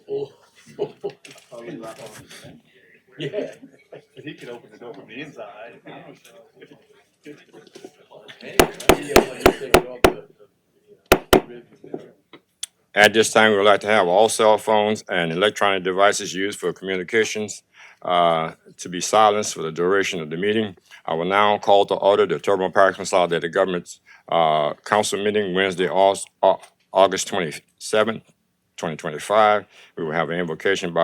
Oh. Yeah. He can open the door from the inside. At this time, we would like to have all cell phones and electronic devices used for communications to be silenced for the duration of the meeting. I will now call to order the Terrebonne Parish Consolidated Government's Council meeting Wednesday, August 27th, 2025. We will have an invocation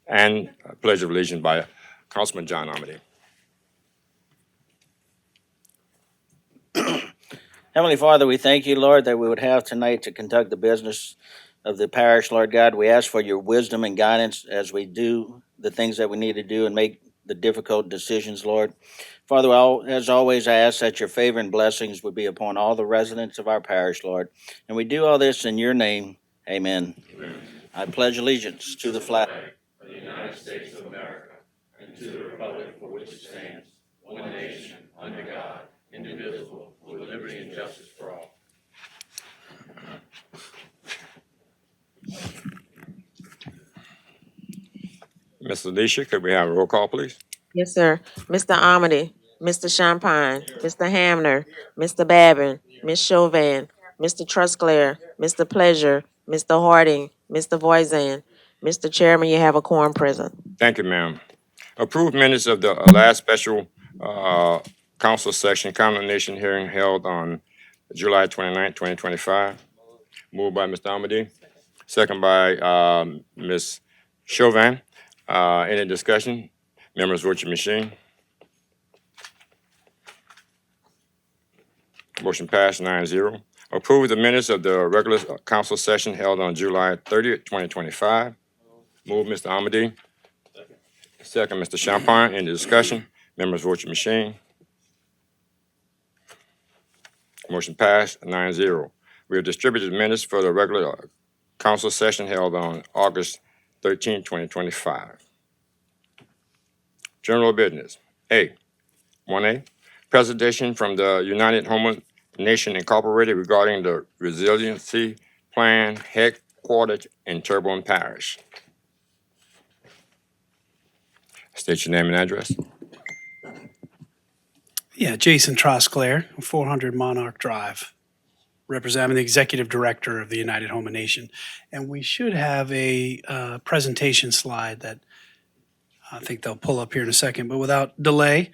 and a pledge of allegiance by Councilman John Amity. Heavenly Father, we thank you, Lord, that we would have tonight to conduct the business of the parish, Lord God. We ask for your wisdom and guidance as we do the things that we need to do and make the difficult decisions, Lord. Father, as always, I ask that your favor and blessings would be upon all the residents of our parish, Lord. And we do all this in your name. Amen. Amen. I pledge allegiance to the flag Of the United States of America and to the republic for which it stands, one nation, under God, indivisible, with liberty and justice for all. Ms. Alicia, could we have a roll call, please? Yes, sir. Mr. Amity, Mr. Champagne, Mr. Hamner, Mr. Babin, Ms. Chauvin, Mr. Trusclair, Mr. Pleasure, Mr. Harding, Mr. Voisin. Mr. Chairman, you have a quorum present. Thank you, ma'am. Approved minutes of the last special council session condemnation hearing held on July 29th, 2025. Moved by Mr. Amity, second by Ms. Chauvin. Any discussion? Members, vote your machine. Motion passed 9-0. Approve the minutes of the regular council session held on July 30th, 2025. Move, Mr. Amity. Second, Mr. Champagne. Any discussion? Members, vote your machine. Motion passed 9-0. We have distributed minutes for the regular council session held on August 13, 2025. General business. A. 1A. Presentation from the United Home Nation Incorporated regarding the resiliency plan headquartered in Terrebonne Parish. State your name and address. Yeah, Jason Trosclair, 400 Monarch Drive, representing the Executive Director of the United Home Nation. And we should have a presentation slide that I think they'll pull up here in a second, but without delay.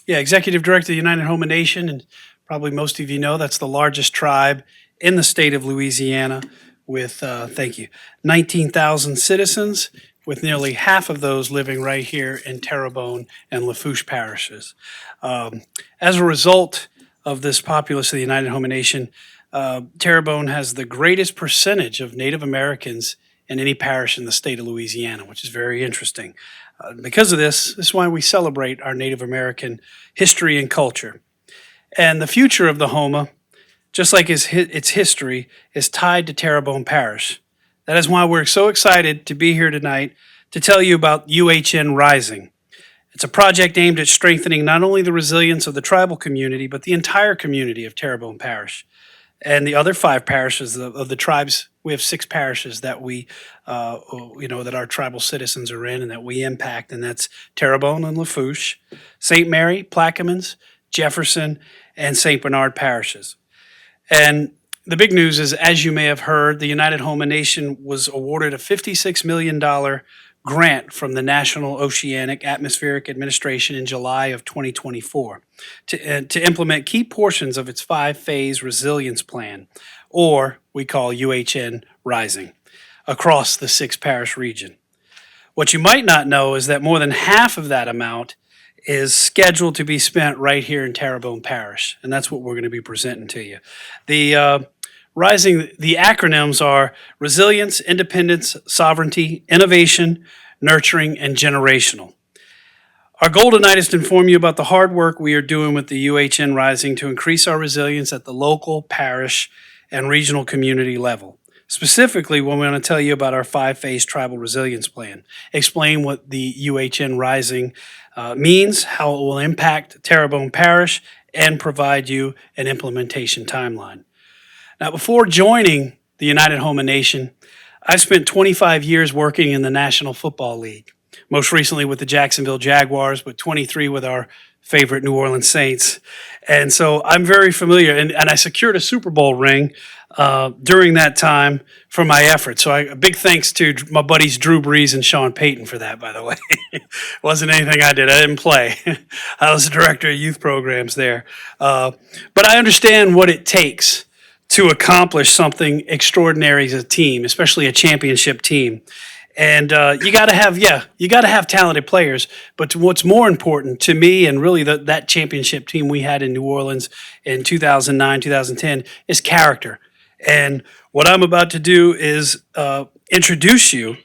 Executive Director of the United Home Nation, and probably most of you know that's the largest tribe in the state of Louisiana with, 19,000 citizens, with nearly half of those living right here in Terrebonne and Lafourche parishes. As a result of this populace of the United Home Nation, Terrebonne has the greatest percentage of Native Americans in any parish in the state of Louisiana, which is very interesting. Because of this is why we celebrate our Native American history and culture. And the future of the HOMA, just like its history, is tied to Terrebonne Parish. That is why we're so excited to be here tonight to tell you about UHN Rising. It's a project aimed at strengthening not only the resilience of the tribal community, but the entire community of Terrebonne Parish. And the other 5 parishes of the tribes, we have 6 parishes that that our tribal citizens are in and that we impact, and that's Terrebonne and Lafourche, St. Mary, Plaquemines, Jefferson, and St. Bernard parishes. And the big news is, as you may have heard, the United Home Nation was awarded a $56 million grant from the National Oceanic Atmospheric Administration in July of 2024 to implement key portions of its 5-phase resilience plan, or we call UHN Rising, across the 6-parish region. What you might not know is that more than half of that amount is scheduled to be spent right here in Terrebonne Parish, and that's what we're going to be presenting to you. The acronyms are Resilience, Independence, Sovereignty, Innovation, Nurturing, and Generational. Our goal tonight is to inform you about the hard work we are doing with the UHN Rising to increase our resilience at the local, parish, and regional community level. Specifically, we want to tell you about our 5-phase tribal resilience plan, explain what the UHN Rising means, how it will impact Terrebonne Parish, and provide you an implementation timeline. Now, before joining the United Home Nation, I've spent 25 years working in the National Football League, most recently with the Jacksonville Jaguars, but 23 with our favorite New Orleans Saints. And so I'm very familiar, and I secured a Super Bowl ring during that time for my efforts. So a big thanks to my buddies Drew Brees and Sean Payton for that, by the way. Wasn't anything I did. I didn't play. I was the director of youth programs there. But I understand what it takes to accomplish something extraordinary as a team, especially a championship team. And you got to have talented players. But what's more important to me, and really that championship team we had in New Orleans in 2009, 2010, is character. And what I'm about to do is proudly introduce you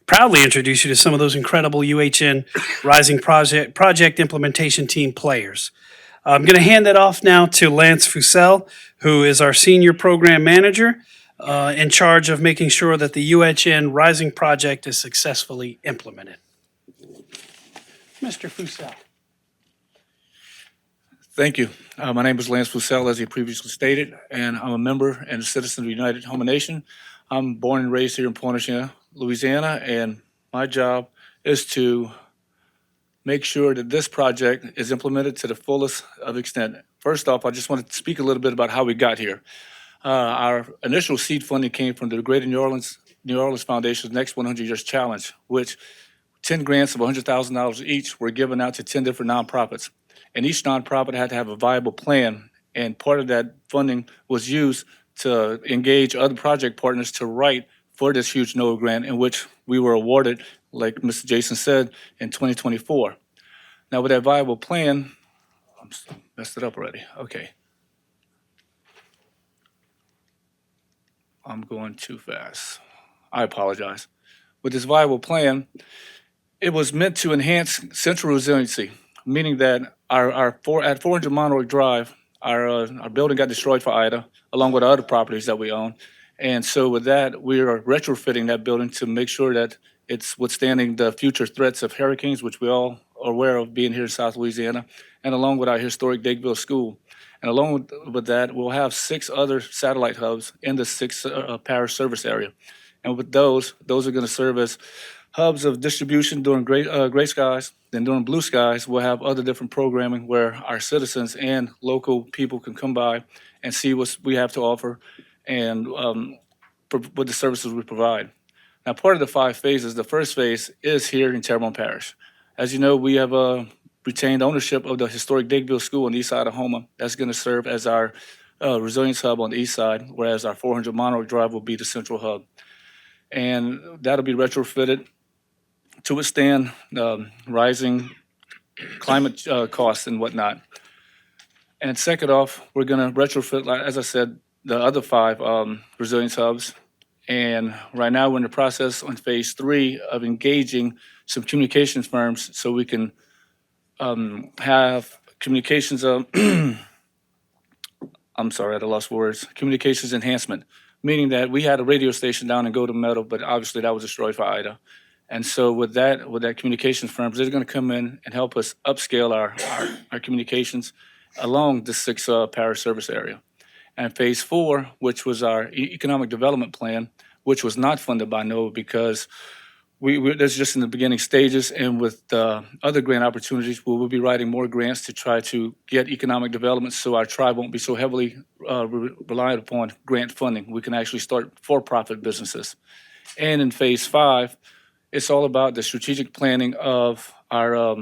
to some of those incredible UHN Rising Project Implementation Team players. I'm going to hand that off now to Lance Fussell, who is our senior program manager in charge of making sure that the UHN Rising Project is successfully implemented. Mr. Fussell. Thank you. My name is Lance Fussell, as he previously stated, and I'm a member and a citizen of the United Home Nation. I'm born and raised here in Pointe-à-Cher, Louisiana, and my job is to make sure that this project is implemented to the fullest of extent. First off, I just want to speak a little bit about how we got here. Our initial seed funding came from the Greater New Orleans Foundation's Next 100 Years Challenge, which 10 grants of $100,000 each were given out to 10 different nonprofits. And each nonprofit had to have a viable plan, and part of that funding was used to engage other project partners to write for this huge NOAA grant, in which we were awarded, like Mr. Jason said, in 2024. Now, with that viable plan, I'm messed it up already. Okay. I'm going too fast. I apologize. With this viable plan, it was meant to enhance central resiliency, meaning that at 400 Monroe Drive, our building got destroyed for Ida, along with other properties that we own. And so with that, we are retrofitting that building to make sure that it's withstanding the future threats of hurricanes, which we all are aware of being here in South Louisiana, and along with our historic Dakeville School. And along with that, we'll have 6 other satellite hubs in the 6 parish service area. And with those are going to serve as hubs of distribution during gray skies. Then during blue skies, we'll have other different programming where our citizens and local people can come by and see what we have to offer and what the services we provide. Now, part of the 5 phases, the first phase is here in Terrebonne Parish. As you know, we have retained ownership of the historic Dakeville School on the east side of Houma. That's going to serve as our resilience hub on the east side, whereas our 400 Monroe Drive will be the central hub. And that'll be retrofitted to withstand rising climate costs and whatnot. And second off, we're going to retrofit, like, as I said, the other 5 resilience hubs. And right now, we're in the process on phase 3 of engaging some communications firms so we can have communications I'm sorry, I lost words. Communications enhancement, meaning that we had a radio station down in Golden Meadow, but obviously that was destroyed for Ida. And so with that communications firms, they're going to come in and help us upscale our communications along the 6 parish service area. And phase 4, which was our economic development plan, which was not funded by NOAA because that's just in the beginning stages. And with other grant opportunities, we will be writing more grants to try to get economic development so our tribe won't be so heavily reliant upon grant funding. We can actually start for-profit businesses. And in phase 5, it's all about the strategic planning of our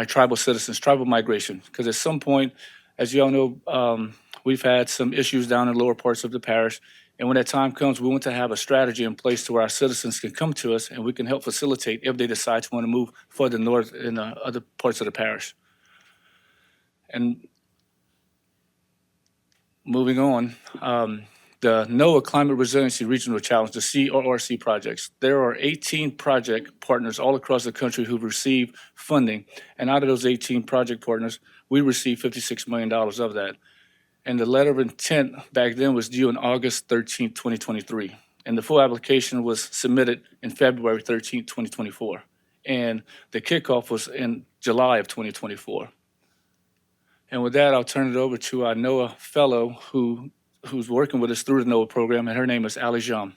tribal citizens, tribal migration. Because at some point, as you all know, we've had some issues down in lower parts of the parish. And when that time comes, we want to have a strategy in place to where our citizens can come to us and we can help facilitate if they decide to want to move further north in other parts of the parish. And moving on, the NOAA Climate Resiliency Regional Challenge, the CRRC projects. There are 18 project partners all across the country who've received funding. And out of those 18 project partners, we received $56 million of that. And the letter of intent back then was due on August 13th, 2023. And the full application was submitted in February 13th, 2024. And the kickoff was in July of 2024. And with that, I'll turn it over to our NOAA fellow who's working with us through the NOAA program, and her name is Ali Jam.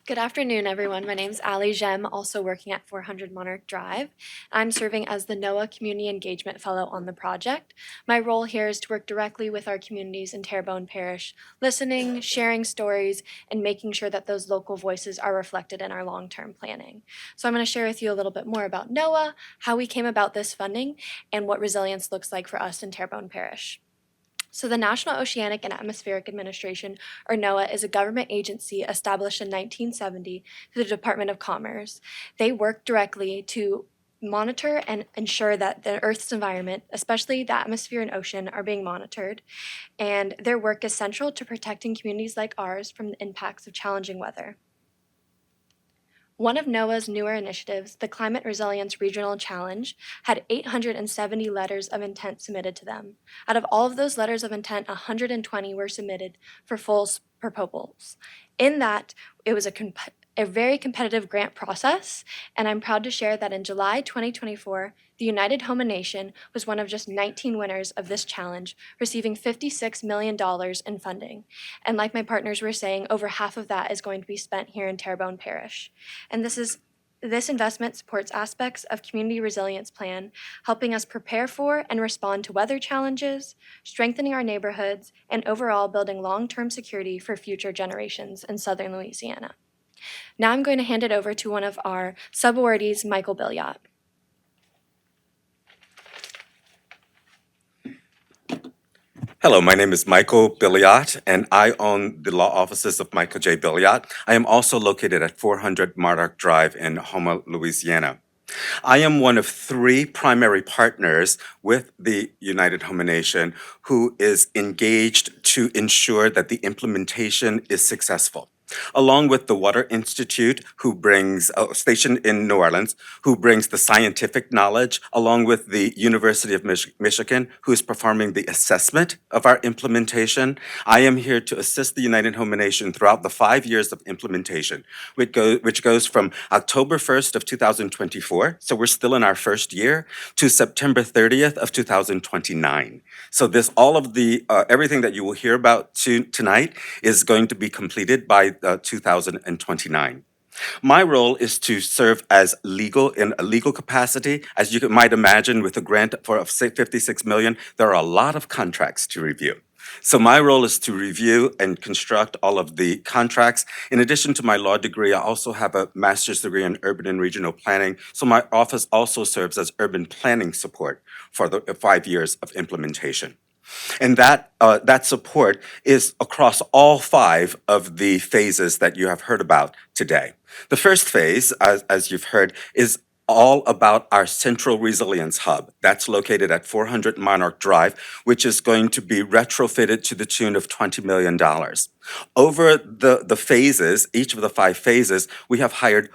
Good afternoon, everyone. My name's Ali Jem, also working at 400 Monarch Drive. I'm serving as the NOAA Community Engagement Fellow on the project. My role here is to work directly with our communities in Terrebonne Parish, listening, sharing stories, and making sure that those local voices are reflected in our long-term planning. So I'm going to share with you a little bit more about NOAA, how we came about this funding, and what resilience looks like for us in Terrebonne Parish. So the National Oceanic and Atmospheric Administration, or NOAA, is a government agency established in 1970 through the Department of Commerce. They work directly to monitor and ensure that the Earth's environment, especially the atmosphere and ocean, are being monitored. And their work is central to protecting communities like ours from the impacts of challenging weather. One of NOAA's newer initiatives, the Climate Resilience Regional Challenge, had 870 letters of intent submitted to them. Out of all of those letters of intent, 120 were submitted for full proposals. In that, it was a very competitive grant process, and I'm proud to share that in July 2024, the United Home Nation was one of just 19 winners of this challenge, receiving $56 million in funding. And like my partners were saying, over half of that is going to be spent here in Terrebonne Parish. And this investment supports aspects of Community Resilience Plan, helping us prepare for and respond to weather challenges, strengthening our neighborhoods, and overall building long-term security for future generations in southern Louisiana. Now I'm going to hand it over to one of our subawardees, Michael Billiot. Hello, my name is Michael Billiot, and I own the law offices of Michael J. Billiot. I am also located at 400 Monarch Drive in Houma, Louisiana. I am one of 3 primary partners with the United Home Nation who is engaged to ensure that the implementation is successful. Along with the Water Institute, who brings, stationed in New Orleans, who brings the scientific knowledge, along with the University of Michigan, who is performing the assessment of our implementation. I am here to assist the United Home Nation throughout the 5 years of implementation, which goes from October 1st of 2024, so we're still in our first year, to September 30th of 2029. So all of the, everything that you will hear about tonight is going to be completed by 2029. My role is to serve as in a legal capacity. As you might imagine, with a grant for $56 million, there are a lot of contracts to review. So my role is to review and construct all of the contracts. In addition to my law degree, I also have a master's degree in urban and regional planning. So my office also serves as urban planning support for the 5 years of implementation. And that support is across all 5 of the phases that you have heard about today. The first phase, as you've heard, is all about our Central Resilience Hub. That's located at 400 Monarch Drive, which is going to be retrofitted to the tune of $20 million. Over the phases, each of the 5 phases, we have hired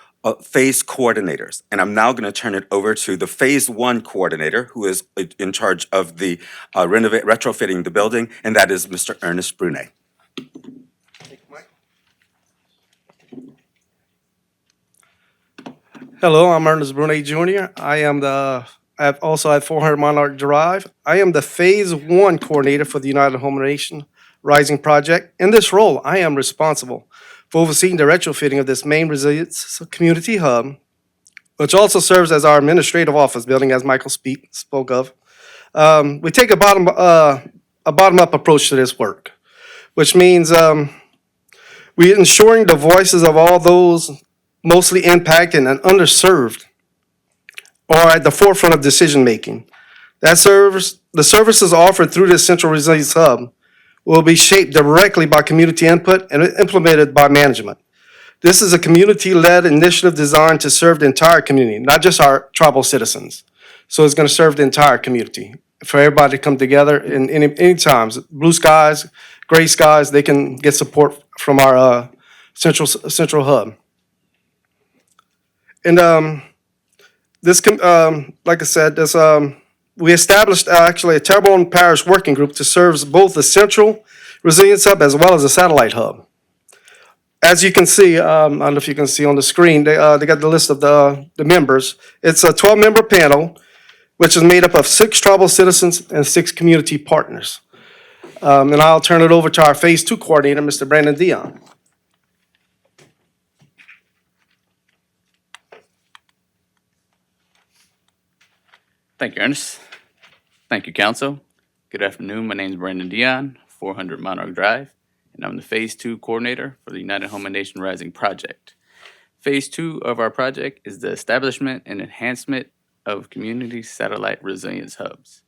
phase coordinators. And I'm now going to turn it over to the phase 1 coordinator, who is in charge of the retrofitting the building, and that is Mr. Ernest Brunet. Hello, I'm Ernest Brunet Jr. I'm also at 400 Monarch Drive. I am the Phase 1 coordinator for the United Home Nation Rising Project. In this role, I am responsible for overseeing the retrofitting of this main resilience community hub, which also serves as our administrative office building, as Michael spoke of. We take a bottom-up approach to this work, which means we're ensuring the voices of all those mostly impacted and underserved are at the forefront of decision-making. The services offered through this Central Resilience Hub will be shaped directly by community input and implemented by management. This is a community-led initiative designed to serve the entire community, not just our tribal citizens. So it's going to serve the entire community, for everybody to come together in any times. Blue skies, gray skies, they can get support from our central hub. And like I said, we established actually a Terrebonne Parish working group to serve both the Central Resilience Hub as well as the Satellite Hub. As you can see, I don't know if you can see on the screen, they got the list of the members. It's a 12-member panel, which is made up of 6 tribal citizens and 6 community partners. And I'll turn it over to our Phase 2 coordinator, Mr. Brandon Dion. Thank you, Ernest. Thank you, Council. Good afternoon. My name is Brandon Dion, 400 Monarch Drive, and I'm the Phase 2 Coordinator for the United Home and Nation Rising Project. Phase 2 of our project is the establishment and enhancement of community satellite resilience hubs.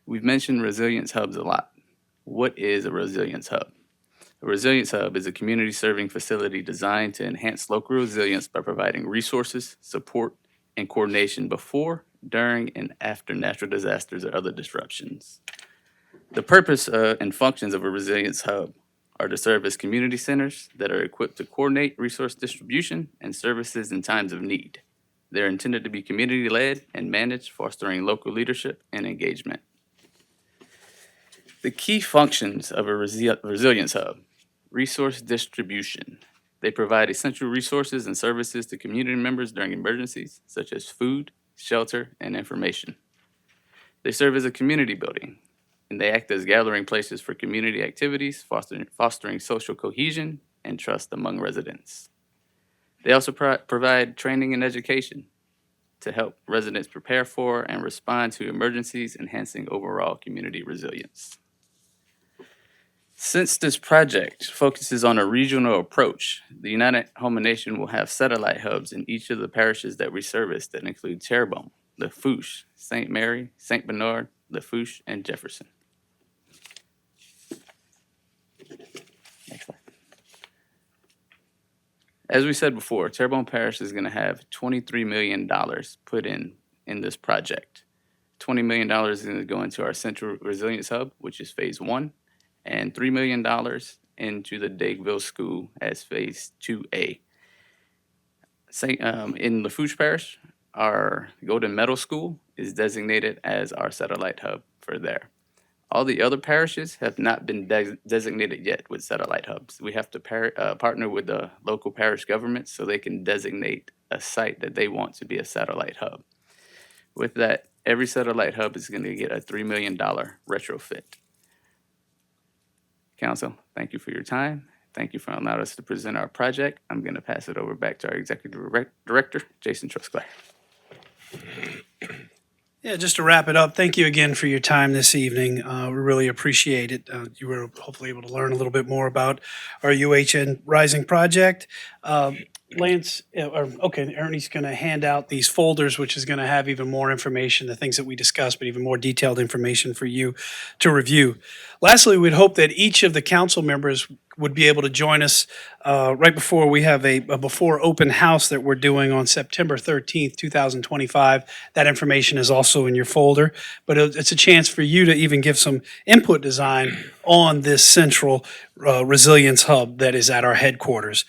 We've mentioned resilience hubs a lot. What is a resilience hub? A resilience hub is a community serving facility designed to enhance local resilience by providing resources, support, and coordination before, during, and after natural disasters or other disruptions. The purpose and functions of a resilience hub are to serve as community centers that are equipped to coordinate resource distribution and services in times of need. They're intended to be community-led and managed, fostering local leadership and engagement. The key functions of a resilience hub: resource distribution. They provide essential resources and services to community members during emergencies, such as food, shelter, and information. They serve as a community building, and they act as gathering places for community activities, fostering social cohesion and trust among residents. They also provide training and education to help residents prepare for and respond to emergencies, enhancing overall community resilience. Since this project focuses on a regional approach, the United Home and Nation will have satellite hubs in each of the parishes that we service that include Terrebonne, Lafourche, St. Mary, St. Bernard, Lafourche, and Jefferson. Next slide. As we said before, Terrebonne Parish is going to have $23 million put in this project. $20 million is going to go into our Central Resilience Hub, which is Phase 1, and $3 million into the Dagueville School as Phase 2A. In Lafourche Parish, our Golden Meadow School is designated as our satellite hub for there. All the other parishes have not been designated yet with satellite hubs. We have to partner with the local parish governments so they can designate a site that they want to be a satellite hub. With that, every satellite hub is going to get a $3 million retrofit. Council, thank you for your time. Thank you for allowing us to present our project. I'm going to pass it over back to our Executive Director, Jason Trusclair. Yeah, just to wrap it up, thank you again for your time this evening. We really appreciate it. You were hopefully able to learn a little bit more about our UHN Rising project. Lance, Ernie's going to hand out these folders, which is going to have even more information, the things that we discussed, but even more detailed information for you to review. Lastly, we'd hope that each of the council members would be able to join us right before we have a before open house that we're doing on September 13th, 2025. That information is also in your folder, but it's a chance for you to even give some input design on this central resilience hub that is at our headquarters.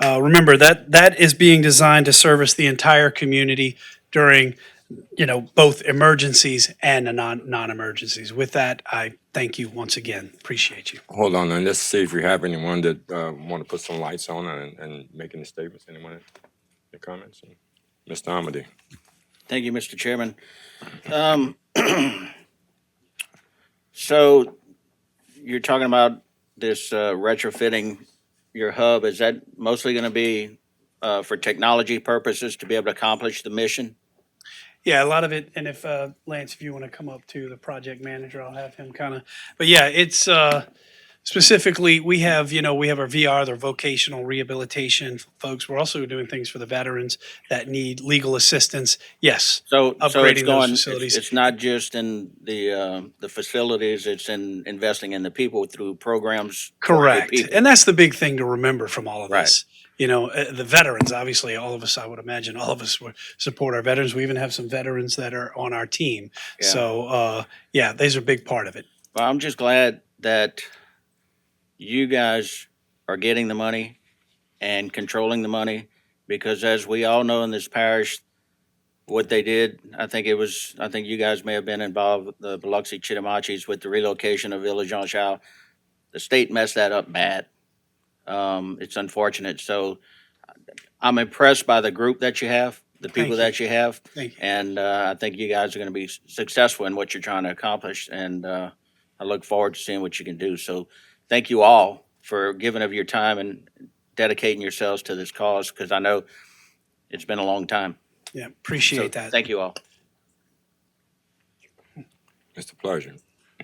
Remember that is being designed to service the entire community during, both emergencies and non-emergencies. With that, I thank you once again. Appreciate you. Hold on, and let's see if we have anyone that want to put some lights on and make any statements. Anyone have any comments? Mr. Amity. Thank you, Mr. Chairman. So you're talking about this retrofitting your hub. Is that mostly going to be for technology purposes to be able to accomplish the mission? Yeah, a lot of it. And if Lance, if you want to come up to the project manager, I'll have him kind of. But yeah, it's specifically we have our VR, their vocational rehabilitation folks. We're also doing things for the veterans that need legal assistance. Yes. So it's upgrading those going. facilities. It's not just in the facilities. It's in investing in the people through programs. for the Correct. people. And that's the big thing to remember from all of Right. this. The veterans, obviously, all of us, I would imagine, all of us would support our veterans. We even have some veterans that are on our team. Yeah. So, these are a big part of it. Well, I'm just glad that you guys are getting the money and controlling the money, because as we all know in this parish, what they did, I think you guys may have been involved, the Biloxi Chittimachis, with the relocation of Village Jean Chao. The state messed that up bad. It's unfortunate. So I'm impressed by the group that you have, the people Thank you. that you have. Thank you. And I think you guys are going to be successful in what you're trying to accomplish. And I look forward to seeing what you can do. So thank you all for giving of your time and dedicating yourselves to this cause, because I know it's been a long time. Yeah, appreciate So that. thank you all. Mr. Pleasure.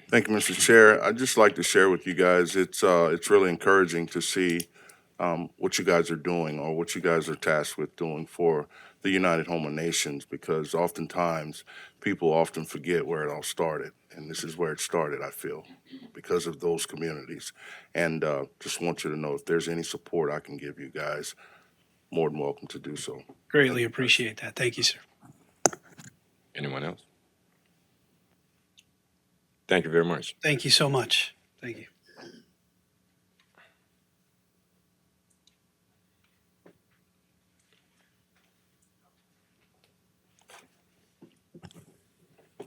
Thank you, Mr. Chair. I'd just like to share with you guys, it's really encouraging to see what you guys are doing or what you guys are tasked with doing for the United Home of Nations, because oftentimes people often forget where it all started. And this is where it started, I feel, because of those communities. And just want you to know if there's any support I can give you guys, more than welcome to do so. Greatly appreciate that. Thank you, sir. Anyone else? Thank you very much. Thank you so much. Thank you.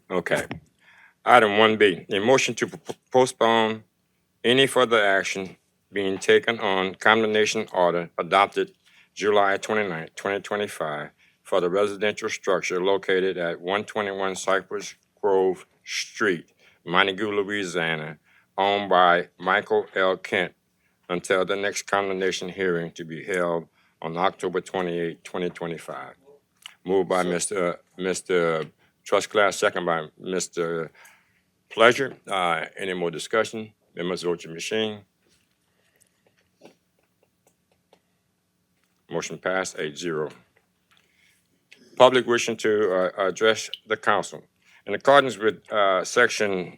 Okay. Item 1B, a motion to postpone any further action being taken on condemnation order adopted July 29, 2025 for the residential structure located at 121 Cypress Grove Street, Montague, Louisiana, owned by Michael L. Kent until the next condemnation hearing to be held on October 28, 2025. Moved by Mr. Trustclass, second by Mr. Pleasure. Any more discussion? Members, vote your machine. Motion passed 8-0. Public wishing to address the council. In accordance with section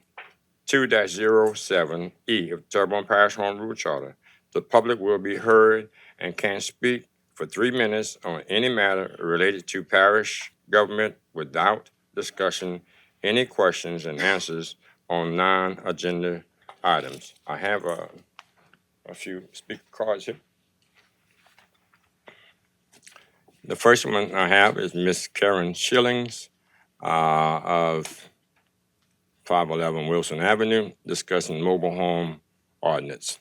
2-07E of Terrebonne Parish Home Rule Charter, the public will be heard and can speak for 3 minutes on any matter related to parish government without discussion, any questions and answers on non-agenda items. I have a few speaker cards here. The first one I have is Miss Karen Schillings of 511 Wilson Avenue, discussing mobile home ordinance.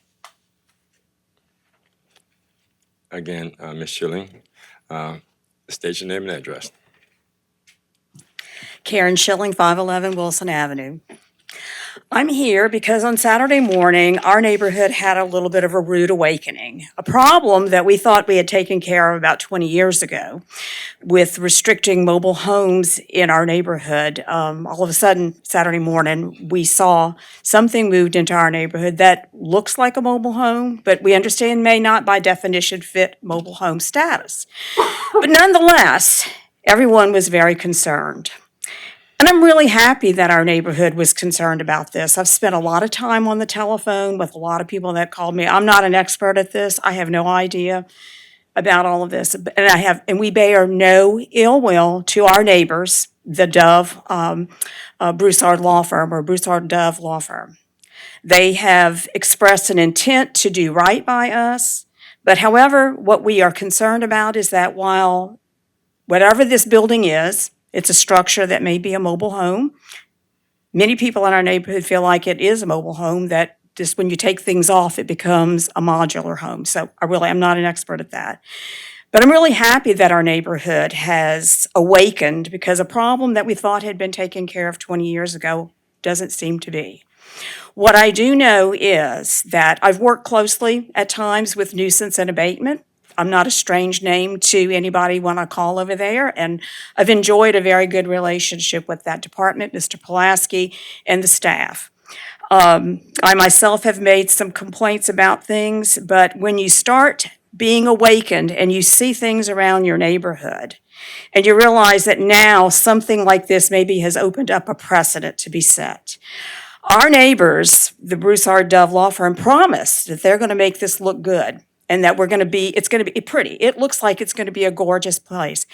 Again, Ms. Schilling, state your name and address. Karen Schilling, 511 Wilson Avenue. I'm here because on Saturday morning, our neighborhood had a little bit of a rude awakening. A problem that we thought we had taken care of about 20 years ago with restricting mobile homes in our neighborhood. All of a sudden, Saturday morning, we saw something moved into our neighborhood that looks like a mobile home, but we understand may not by definition fit mobile home status. But nonetheless, everyone was very concerned. And I'm really happy that our neighborhood was concerned about this. I've spent a lot of time on the telephone with a lot of people that called me. I'm not an expert at this. I have no idea about all of this. And we bear no ill will to our neighbors, the Dove, Broussard Law Firm or Broussard Dove Law Firm. They have expressed an intent to do right by us. But however, what we are concerned about is that while whatever this building is, it's a structure that may be a mobile home. Many people in our neighborhood feel like it is a mobile home, that just when you take things off, it becomes a modular home. So I'm not an expert at that. But I'm really happy that our neighborhood has awakened, because a problem that we thought had been taken care of 20 years ago doesn't seem to be. What I do know is that I've worked closely at times with nuisance and abatement. I'm not a strange name to anybody when I call over there, and I've enjoyed a very good relationship with that department, Mr. Pulaski, and the staff. I myself have made some complaints about things, but when you start being awakened and you see things around your neighborhood, and you realize that now something like this maybe has opened up a precedent to be set. Our neighbors, the Broussard Dove Law Firm, promised that they're going to make this look good. And that it's going to be pretty. It looks like it's going to be a gorgeous place.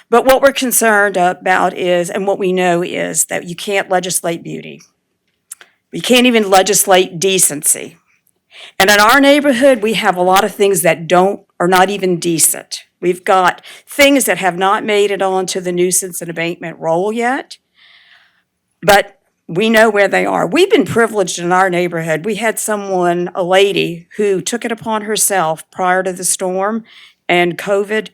But what we're concerned about is, and what we know is, that you can't legislate beauty. You can't even legislate decency. And in our neighborhood, we have a lot of things that are not even decent. We've got things that have not made it onto the nuisance and abatement roll yet, but we know where they are. We've been privileged in our neighborhood. We had a lady who took it upon herself prior to the storm and COVID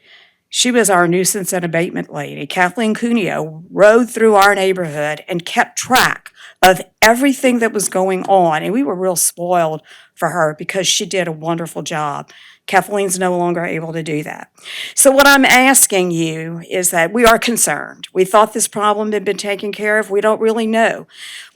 She was our nuisance and abatement lady. Kathleen Cuneo rode through our neighborhood and kept track of everything that was going on. And we were real spoiled for her because she did a wonderful job. Kathleen's no longer able to do that. So what I'm asking you is that we are concerned. We thought this problem had been taken care of. We don't really know.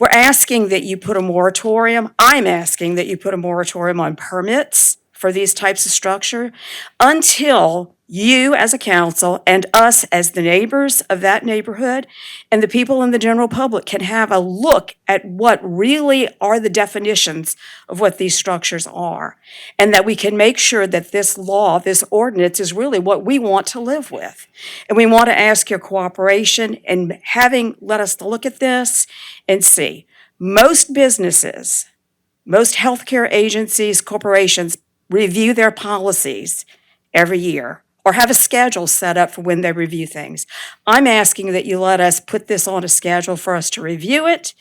We're asking that you put a moratorium. I'm asking that you put a moratorium on permits for these types of structure until you as a council and us as the neighbors of that neighborhood and the people in the general public can have a look at what really are the definitions of what these structures are. And that we can make sure that this law, this ordinance is really what we want to live with. And we want to ask your cooperation in let us look at this and see. Most businesses, most healthcare agencies, corporations review their policies every year or have a schedule set up for when they review things. I'm asking that you let us put this on a schedule for us to review it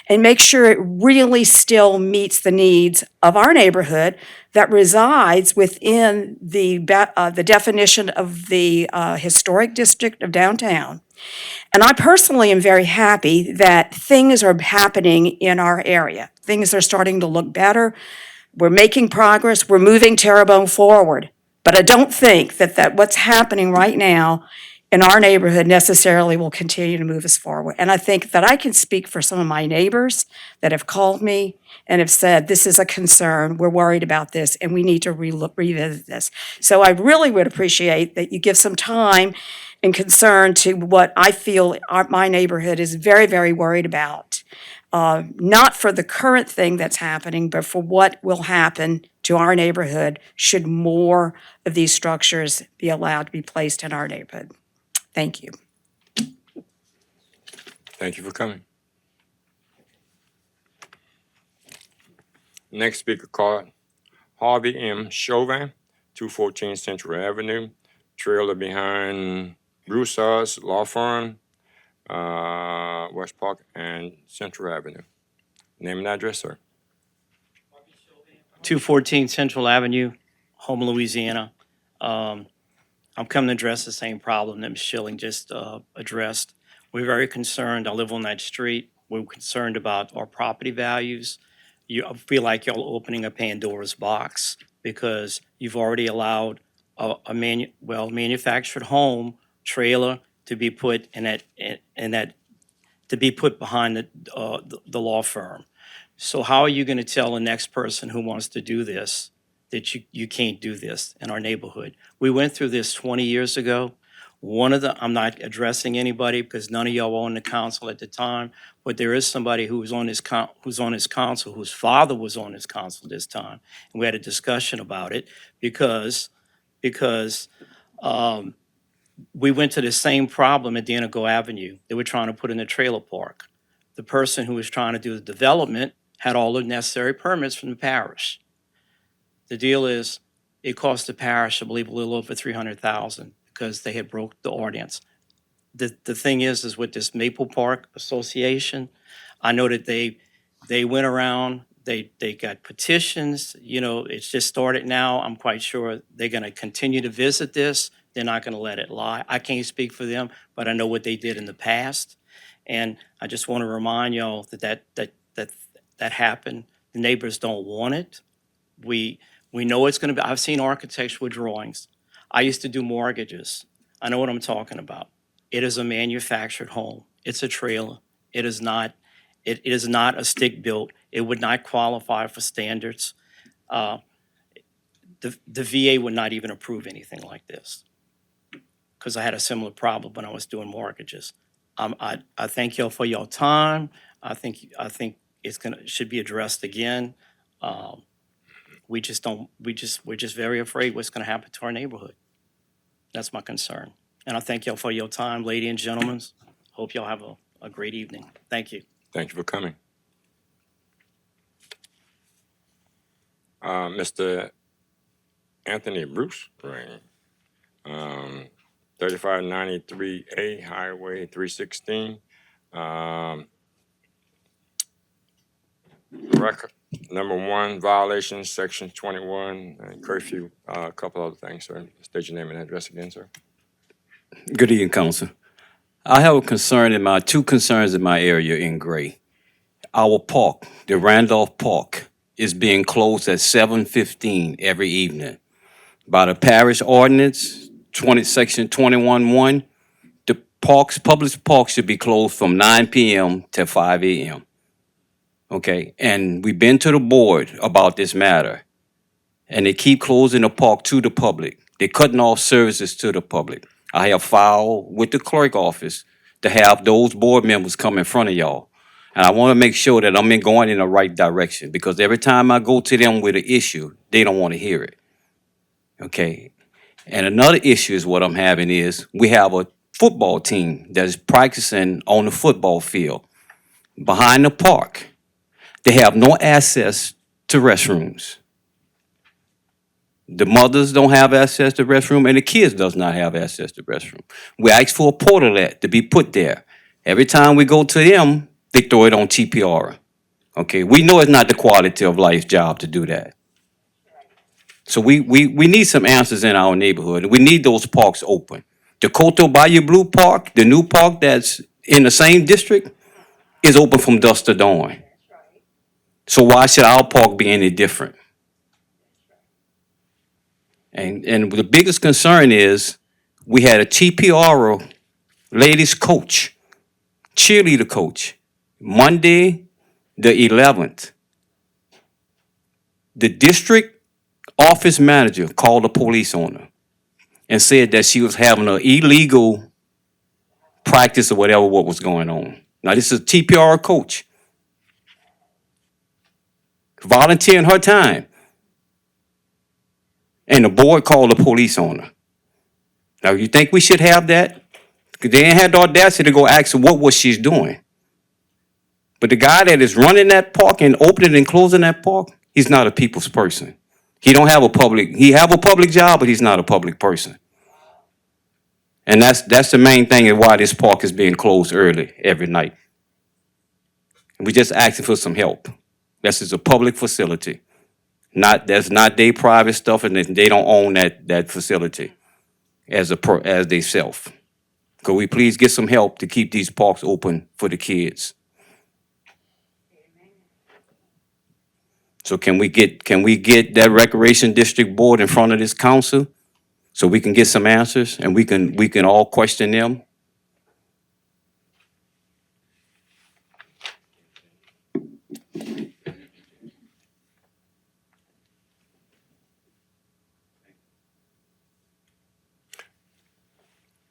and make sure it really still meets the needs of our neighborhood that resides within the definition of the historic district of downtown. And I personally am very happy that things are happening in our area. Things are starting to look better. We're making progress. We're moving Terrebonne forward. But I don't think that what's happening right now in our neighborhood necessarily will continue to move us forward. And I think that I can speak for some of my neighbors that have called me and have said, this is a concern, we're worried about this, and we need to revisit this. So I really would appreciate that you give some time and concern to what I feel my neighborhood is very, very worried about. Not for the current thing that's happening, but for what will happen to our neighborhood should more of these structures be allowed to be placed in our neighborhood. Thank you. Thank you for coming. Next speaker card, Harvey M. Chauvin, 214 Central Avenue, trailer behind Broussard's Law Firm, West Park and Central Avenue. Name and address, sir. 214 Central Avenue, Houma, Louisiana. I'm coming to address the same problem that Ms. Schilling just addressed. We're very concerned. I live on that street. We're concerned about our property values. I feel like y'all opening a Pandora's box because you've already allowed a manufactured home trailer to be put to be put behind the law firm. So how are you going to tell the next person who wants to do this that you can't do this in our neighborhood? We went through this 20 years ago. I'm not addressing anybody because none of y'all were on the council at the time, but there is somebody who's on his council, whose father was on his council this time. And we had a discussion about it because we went to the same problem at Danago Avenue. They were trying to put in a trailer park. The person who was trying to do the development had all the necessary permits from the parish. The deal is, it cost the parish, I believe, a little over $300,000 because they had broke the ordinance. The thing is with this Maple Park Association, I know that they went around, they got petitions, it's just started now. I'm quite sure they're gonna continue to visit this. They're not gonna let it lie. I can't speak for them, but I know what they did in the past. And I just want to remind y'all that happened. The neighbors don't want it. We know it's going to be. I've seen architectural drawings. I used to do mortgages. I know what I'm talking about. It is a manufactured home. It's a trailer. It is not. It is not a stick built. It would not qualify for standards. The VA would not even approve anything like this because I had a similar problem when I was doing mortgages. I thank y'all for your time. I think should be addressed again. We're just very afraid what's gonna happen to our neighborhood. That's my concern. And I thank y'all for your time, ladies and gentlemen. Hope y'all have a great evening. Thank you. Thank you for coming. Mr. Anthony Bruce, right? 3593A Highway 316. Record number 1, violation, section 21, and curfew, a couple other things, sir. State your name and address again, sir. Good evening, Council. I have two concerns in my area in Gray. Our park, the Randolph Park, is being closed at 7:15 every evening. By the parish ordinance, section 21:1, the public parks should be closed from 9 p.m. to 5 a.m. Okay, and we've been to the board about this matter, and they keep closing the park to the public. They're cutting off services to the public. I have filed with the clerk office to have those board members come in front of y'all. And I want to make sure that I'm going in the right direction, because every time I go to them with an issue, they don't want to hear it. Okay. And another issue is what I'm having is we have a football team that is practicing on the football field behind the park. They have no access to restrooms. The mothers don't have access to restroom, and the kids does not have access to restroom. We ask for a portalet to be put there. Every time we go to them, they throw it on TPR. Okay, we know it's not the quality of life job to do that. So we need some answers in our neighborhood. We need those parks open. The Coto Bayou Blue Park, the new park that's in the same district, is open from dusk to dawn. So why should our park be any different? And the biggest concern is we had a TPR ladies coach, cheerleader coach, Monday the 11th. The district office manager called the police on her and said that she was having an illegal practice or whatever what was going on. Now this is a TPR coach volunteering her time. And the board called the police on her. Now you think we should have that? Because they ain't had the audacity to go ask her what was she doing. But the guy that is running that park and opening and closing that park, he's not a people's person. He have a public job, but he's not a public person. And that's the main thing and why this park is being closed early every night. We just asking for some help. This is a public facility. That's not their private stuff, and they don't own that facility as they self. Could we please get some help to keep these parks open for the kids? So can we get that recreation district board in front of this council so we can get some answers and we can all question them?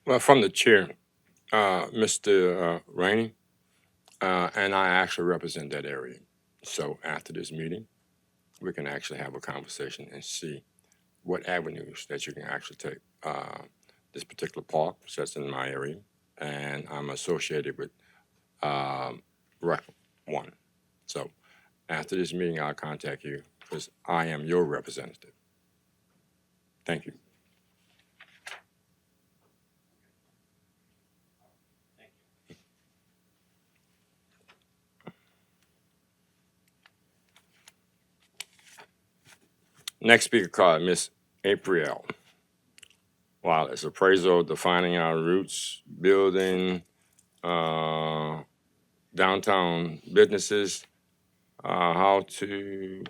Well, from the chair, Mr. Rainey, and I actually represent that area. So after this meeting, we can actually have a conversation and see what avenues that you can actually take. This particular park sits in my area, and I'm associated with Rec 1. So after this meeting, I'll contact you because I am your representative. Thank you. Next speaker card, Miss April Wallace, appraisal defining our roots, building downtown businesses, how to,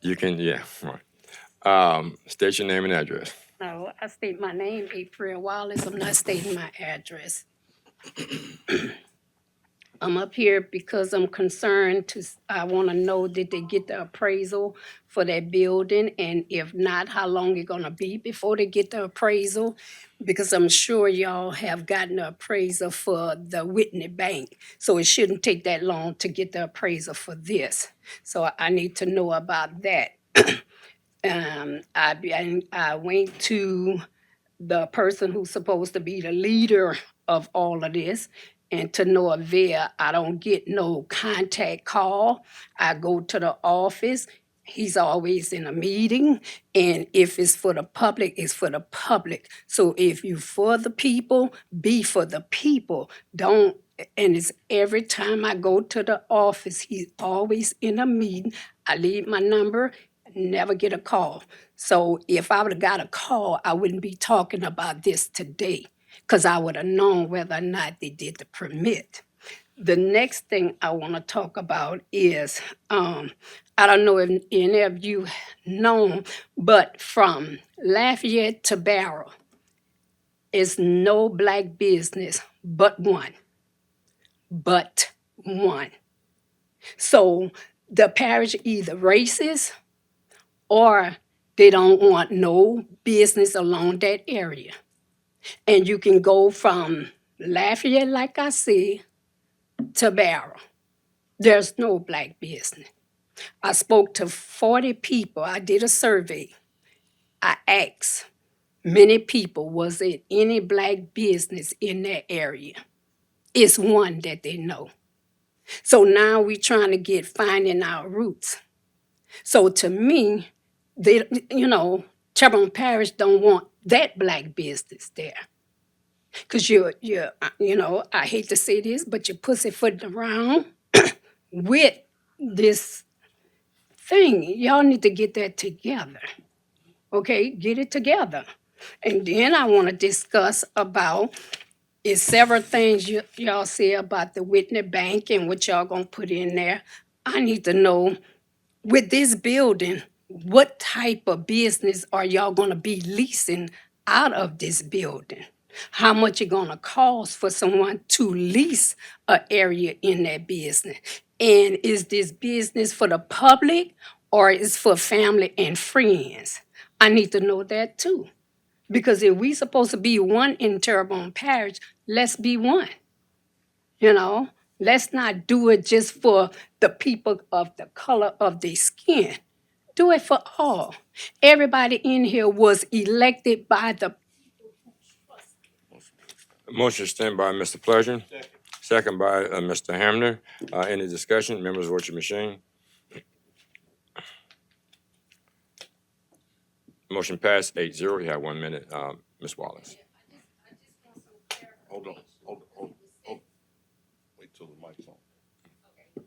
you can, yeah, right. State your name and address. No, I state my name, April Wallace. I'm not stating my address. I'm up here because I'm concerned I want to know, did they get the appraisal for that building? And if not, how long it gonna be before they get the appraisal? Because I'm sure y'all have gotten the appraisal for the Whitney Bank. So it shouldn't take that long to get the appraisal for this. So I need to know about that. I went to the person who's supposed to be the leader of all of this, and to no avail. I don't get no contact call. I go to the office. He's always in a meeting, and if it's for the public, it's for the public. So if you for the people, be for the people. Don't, and it's every time I go to the office, he's always in a meeting. I leave my number. never get a call. So if I would have got a call, I wouldn't be talking about this today because I would have known whether or not they did the permit. The next thing I want to talk about is I don't know if any of you know, but from Lafayette to Barrow is no black business but one. But one. So the parish either racist or they don't want no business along that area. And you can go from Lafayette, like I said, to Barrow. There's no black business. I spoke to 40 people. I did a survey. I asked many people, was there any black business in that area? It's one that they know. So now we're trying to get finding our roots. So to me, they, Terrebonne Parish don't want that black business there. Because I hate to say this, but you're pussyfooting around with this thing. Y'all need to get that together. Okay, get it together. And then I want to discuss about is several things y'all say about the Whitney Bank and what y'all gonna put in there. I need to know with this building, what type of business are y'all gonna be leasing out of this building? How much it gonna cost for someone to lease an area in that business? And is this business for the public or is for family and friends? I need to know that too. Because if we supposed to be one in Terrebonne Parish, let's be one. Let's not do it just for the people of the color of their skin. Do it for all. Everybody in here was elected by the Motion stand by Mr. Pleasure, second by Mr. Hamner. Any discussion? Members, vote your machine. Motion passed 8-0. You have 1 minute, Ms. Wallace. Hold on. Wait till the mic's on.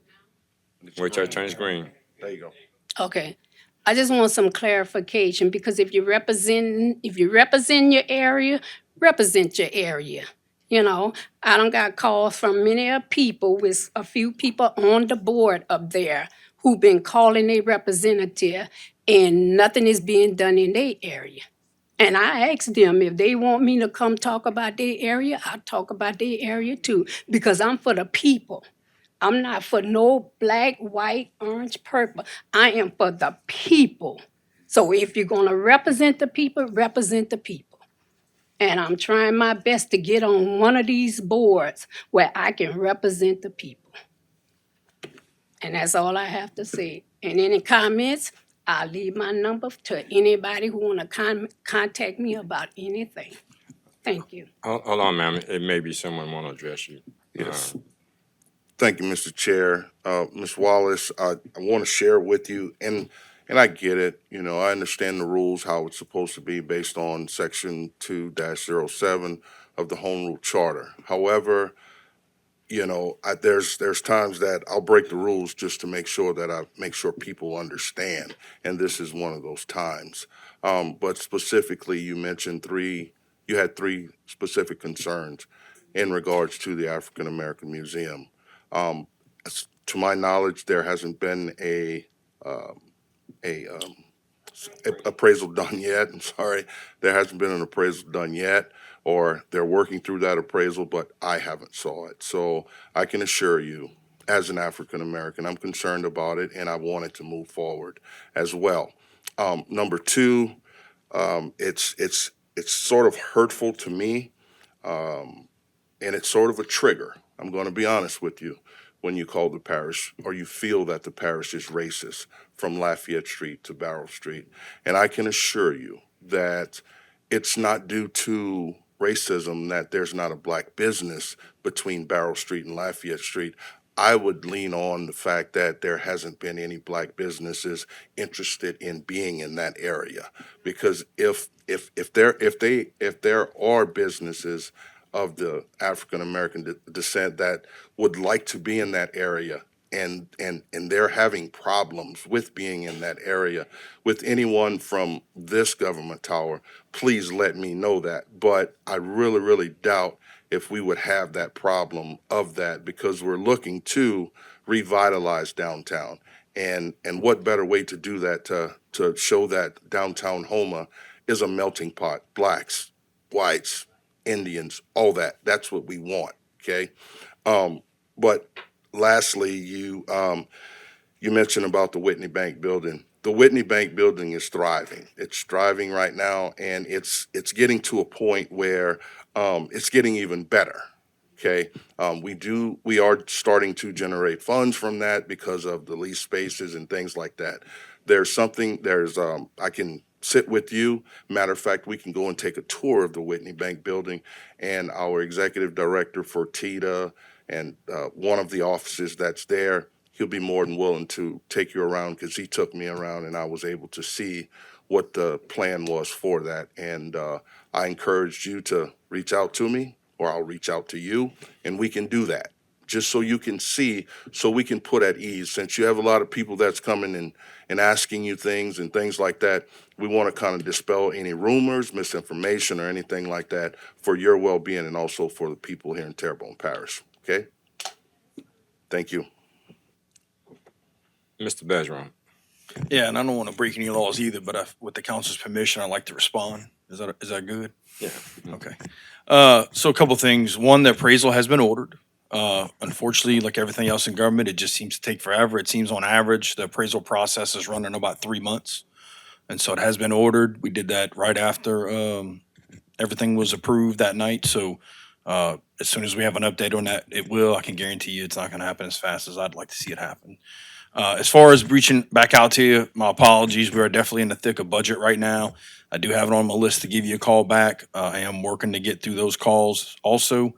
Wait till it turns green. There you go. Okay. I just want some clarification because if you represent your area, represent your area. I don't got calls from many people with a few people on the board up there who've been calling a representative and nothing is being done in their area. And I asked them if they want me to come talk about their area, I'll talk about their area too, because I'm for the people. I'm not for no black, white, orange, purple. I am for the people. So if you're going to represent the people, represent the people. And I'm trying my best to get on one of these boards where I can represent the people. And that's all I have to say. And any comments, I'll leave my number to anybody who want to contact me about anything. Thank you. Hold on, ma'am. It may be someone want to address you. Yes. Thank you, Mr. Chair. Ms. Wallace, I want to share with you, and I get it, I understand the rules, how it's supposed to be based on Section 2-07 of the Home Rule Charter. However, there's times that I'll break the rules just to make sure that I make sure people understand, and this is one of those times. But specifically, you had three specific concerns in regards to the African American Museum. To my knowledge, there hasn't been a appraisal done yet. I'm sorry, there hasn't been an appraisal done yet, or they're working through that appraisal, but I haven't saw it. So I can assure you, as an African American, I'm concerned about it, and I want it to move forward as well. Number two, it's sort of hurtful to me, and it's sort of a trigger. I'm going to be honest with you. When you call the parish, or you feel that the parish is racist from Lafayette Street to Barrow Street. And I can assure you that it's not due to racism that there's not a black business between Barrow Street and Lafayette Street. I would lean on the fact that there hasn't been any black businesses interested in being in that area. Because if there are businesses of the African American descent that would like to be in that area, and they're having problems with being in that area with anyone from this government tower, please let me know that. But I really, really doubt if we would have that problem of that, because we're looking to revitalize downtown. And what better way to do that, to show that downtown Homa is a melting pot, blacks, whites, Indians, all that. That's what we want, okay? But lastly, you mentioned about the Whitney Bank building. The Whitney Bank building is thriving. It's thriving right now, and it's getting to a point where it's getting even better. Okay, we are starting to generate funds from that because of the lease spaces and things like that. I can sit with you. Matter of fact, we can go and take a tour of the Whitney Bank building, and our executive director for TITA and one of the offices that's there, he'll be more than willing to take you around, because he took me around and I was able to see what the plan was for that. And I encouraged you to reach out to me, or I'll reach out to you, and we can do that. Just so you can see, so we can put at ease, since you have a lot of people that's coming and asking you things and things like that. We want to kind of dispel any rumors, misinformation, or anything like that for your well-being, and also for the people here in Terrebonne Parish. Okay? Thank you. Mr. Bergeron. Yeah, and I don't want to break any laws either, but with the council's permission, I'd like to respond. Is that good? Yeah. Okay. So a couple things. One, the appraisal has been ordered. Unfortunately, like everything else in government, it just seems to take forever. It seems on average, the appraisal process is running about 3 months. And so it has been ordered. We did that right after everything was approved that night. So as soon as we have an update on that, it will. I can guarantee you it's not going to happen as fast as I'd like to see it happen. As far as reaching back out to you, my apologies. We are definitely in the thick of budget right now. I do have it on my list to give you a call back. I am working to get through those calls also.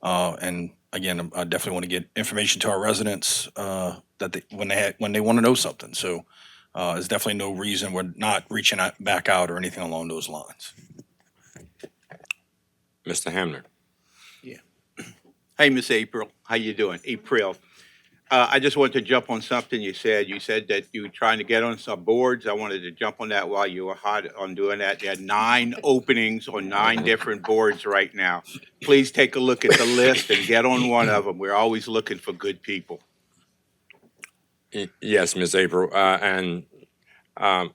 And again, I definitely want to get information to our residents when they want to know something. So there's definitely no reason we're not reaching back out or anything along those lines. Mr. Hamner. Hey, Miss April, how you doing? April. I just wanted to jump on something you said. You said that you were trying to get on some boards. I wanted to jump on that while you were hot on doing that. There are 9 openings on 9 different boards right now. Please take a look at the list and get on one of them. We're always looking for good people. Yes, Ms. April. And I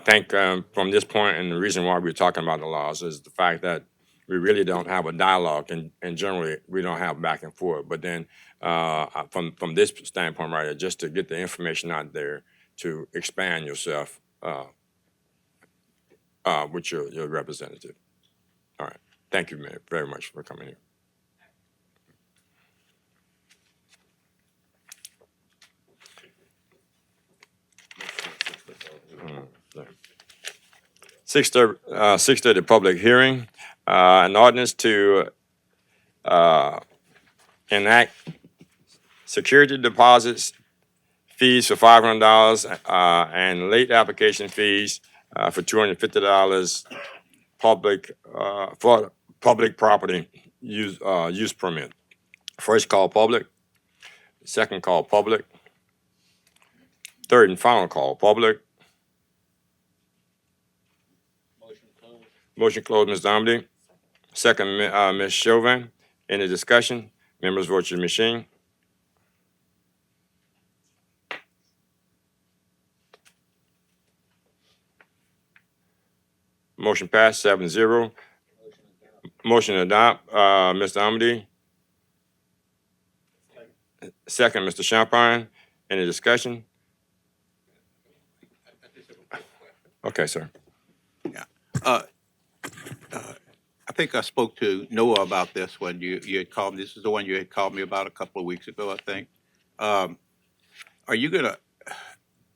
think from this point, and the reason why we're talking about the laws is the fact that we really don't have a dialogue, and generally we don't have back and forth. But then from this standpoint right here, just to get the information out there to expand yourself with your representative. All right. Thank you very much for coming here. Six thirty public hearing, an ordinance to enact security deposits fees for $500 and late application fees for $250 for public property use permit. First call public, second call public, third and final call public. Motion closed, Ms. Domedy. Second, Ms. Chauvin. Any discussion? Members vote your machine. Motion passed 7-0. Motion to adopt, Mr. Domedy. Second, Mr. Champagne. Any discussion? Okay, sir. I think I spoke to Noah about this when you had called me. This is the one you had called me about a couple of weeks ago, I think. Are you gonna,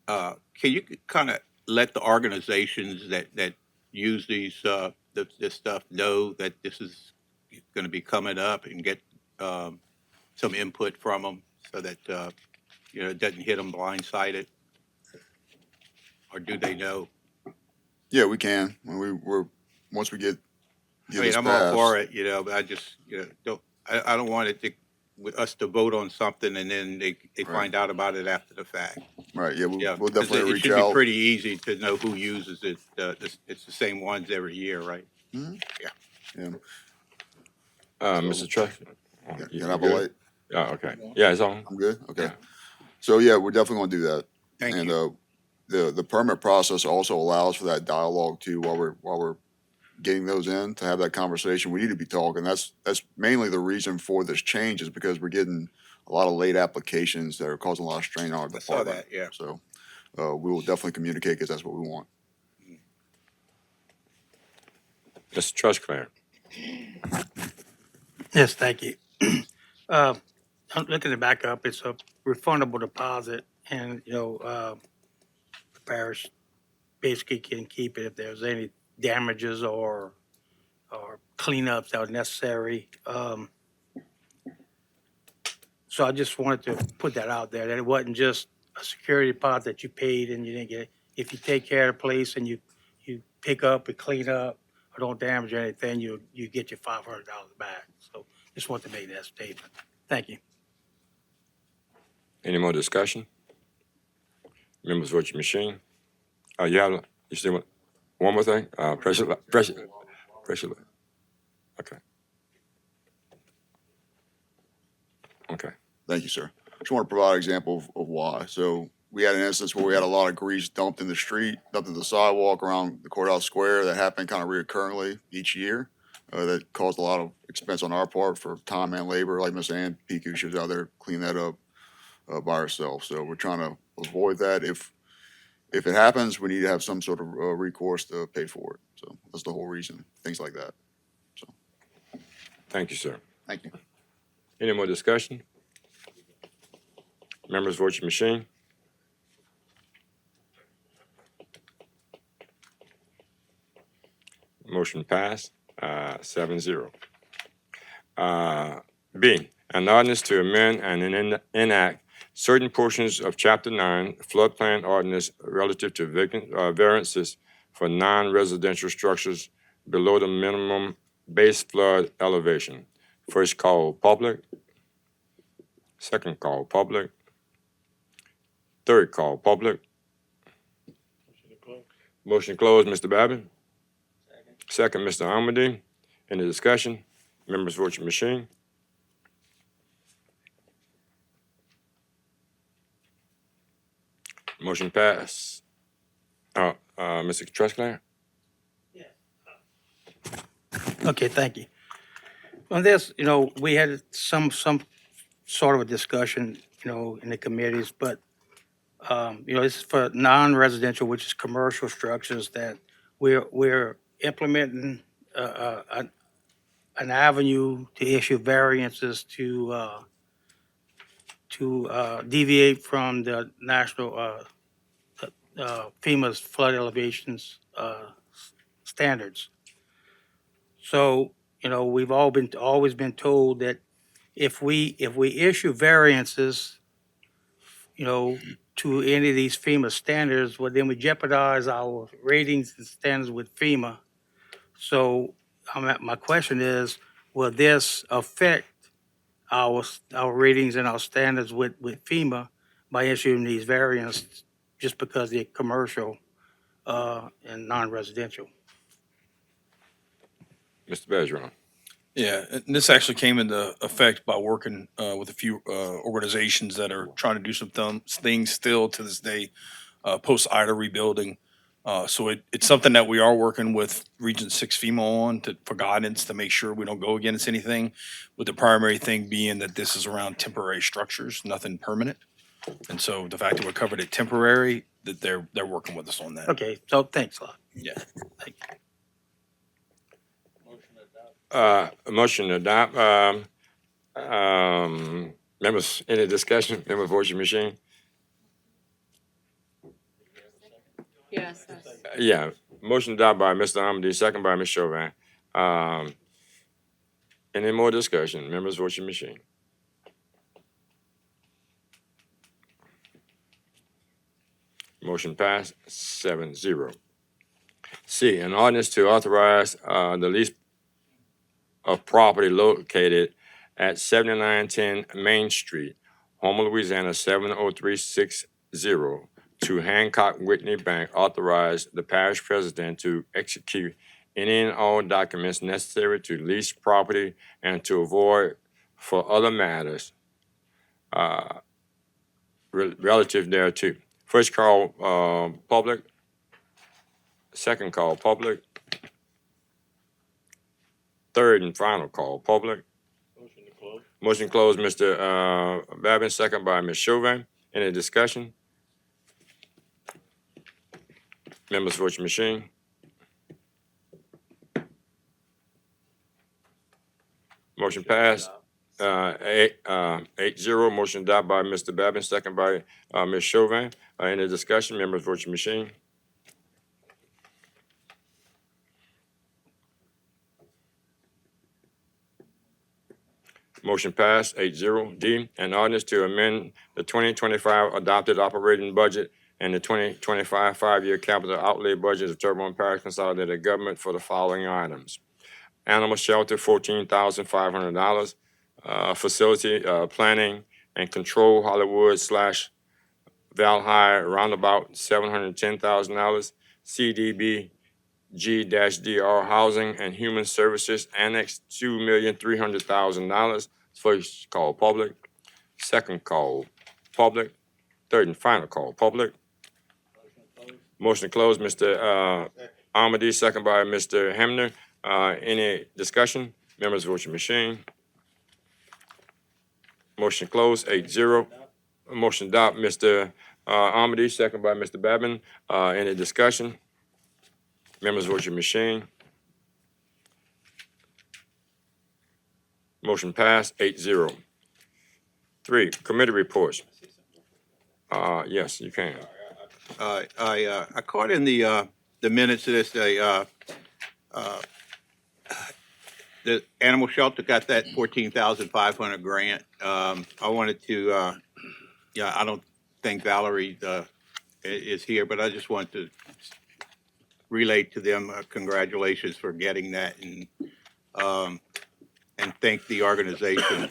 can you kind of let the organizations that use these, this stuff know that this is gonna be coming up, and get some input from them so that, it doesn't hit them blindsided? Or do they know? Yeah, we can. When once we get I mean, this I'm passed. all for it, but I just, I don't want it to with us to vote on something and then they Right. find out about it after the fact. Right, yeah, Yeah, we'll 'cause definitely it reach should be out. pretty easy to know who uses it. It's the same ones every year, right? Mhm. Yeah. Yeah. Mr. Trush? Can I have a light? Yeah, okay. Yeah, it's on. I'm good? Okay. Yeah. So, yeah, we're definitely gonna do that. Thank And, you. the permit process also allows for that dialogue too, while we're getting those in, to have that conversation. We need to be talking. That's mainly the reason for this change, is because we're getting a lot of late applications that are causing a lot of strain on our I saw department. that, yeah. So, we will definitely communicate, because that's what we want. Mr. Trustclair? Yes, thank you. I'm looking to back up, it's a refundable deposit and, the parish basically can keep it if there's any damages or cleanups that are necessary. So I just wanted to put that out there, that it wasn't just a security deposit that you paid and you didn't get it. If you take care of the place and you pick up and clean up or don't damage anything, you get your $500 back. So just want to make that statement. Thank you. Any more discussion? Members vote your machine. You still want, one more thing? Pressure. Okay. Okay. Thank you, sir. Just want to provide an example of why. So, we had an instance where we had a lot of grease dumped in the street, dumped in the sidewalk around the courthouse square. That happened kind of reoccurringly each year. That caused a lot of expense on our part for time and labor. Like Miss Ann Piku, she was out there cleaning that up by herself. So, we're trying to avoid that. If it happens, we need to have some sort of recourse to pay for it. So, that's the whole reason. Things like that. So, Thank you, sir. thank you. Any more discussion? Members vote your machine. Motion passed, 7-0. B, an ordinance to amend and enact certain portions of Chapter 9 floodplain ordinance relative to variances for non-residential structures below the minimum base flood elevation. First call public, second call public, third call public. Motion closed, Mr. Babin. Second, Mr. Amity. Any discussion? Members vote your machine. Motion passed. Mr. Trustclair? Okay, thank you. On this, we had some sort of a discussion, in the committees, but, this is for non-residential, which is commercial structures that we're implementing, an avenue to issue variances to deviate from the national, FEMA's flood elevations, standards. So, we've always been told that if we issue variances, to any of these FEMA standards, well, then we jeopardize our ratings and standards with FEMA. So, my question is, will this affect our ratings and our standards with FEMA by issuing these variants just because they're commercial, and non-residential? Mr. Bergeron? Yeah, and this actually came into effect by working with a few organizations that are trying to do some things still to this day, post-Ida rebuilding. So it's something that we are working with Region 6 FEMA on for guidance to make sure we don't go against anything, with the primary thing being that this is around temporary structures, nothing permanent. And so the fact that we're covered at temporary, that they're working with us on that. Okay, so thanks a lot. Yeah. Thank you. Motion to adopt. Members, any discussion? Member vote your machine. Yes. Yeah, motion adopted by Mr. Amity, second by Ms. Chauvin. Any more discussion? Members vote your machine. Motion passed, 7-0. C, an ordinance to authorize the lease of property located at 7910 Main Street, Houma, Louisiana 70360, to Hancock Whitney Bank, authorize the parish president to execute any and all documents necessary to lease property and to avoid for other matters relative thereto. First call, public. Second call, public. Third and final call, public. Motion to close. Motion closed, Mr. Babin, second by Ms. Chauvin. Any discussion? Members vote your machine. Motion passed. 8-0. Motion adopted by Mr. Babin, second by Ms. Chauvin. Any discussion? Members vote your machine. Motion passed, 8-0. D, an ordinance to amend the 2025 adopted operating budget and the 2025 five-year capital outlay budget of Terrebonne Parish Consolidated Government for the following items. Animal shelter, $14,500. Facility planning and control Hollywood / Valhalla roundabout, $710,000. CDB G-DR Housing and Human Services Annex, $2,300,000. First call, public. Second call, public. Third and final call, public. Motion closed, Mr. Amity, second by Mr. Hamner. Any discussion? Members vote your machine. Motion closed, 8-0. Motion adopt, Mr. Amity, second by Mr. Babin. Any discussion? Members vote your machine. Motion passed, 8-0. 3, committee reports. Yes, you can. I caught in the minutes of this, the animal shelter got that 14,500 grant. I wanted to, I don't think Valerie is here, but I just want to relate to them congratulations for getting that, and thank the organization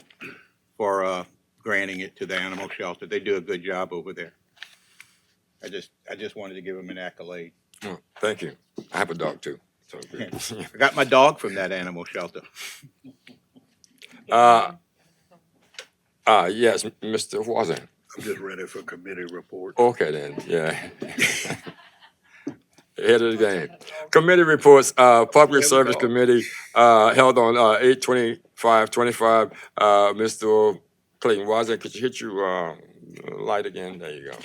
for granting it to the animal shelter. They do a good job over there. I just wanted to give them an accolade. Oh, thank you. I have a dog too. So I got my dog from that animal shelter. Yes, Mr. Wazan. I'm just ready for committee report. Okay then, yeah. Head of the game. Committee reports, Public Service Committee, held on 8/25/25. Mr. Clayton Wazan, could you hit your light again? There you go.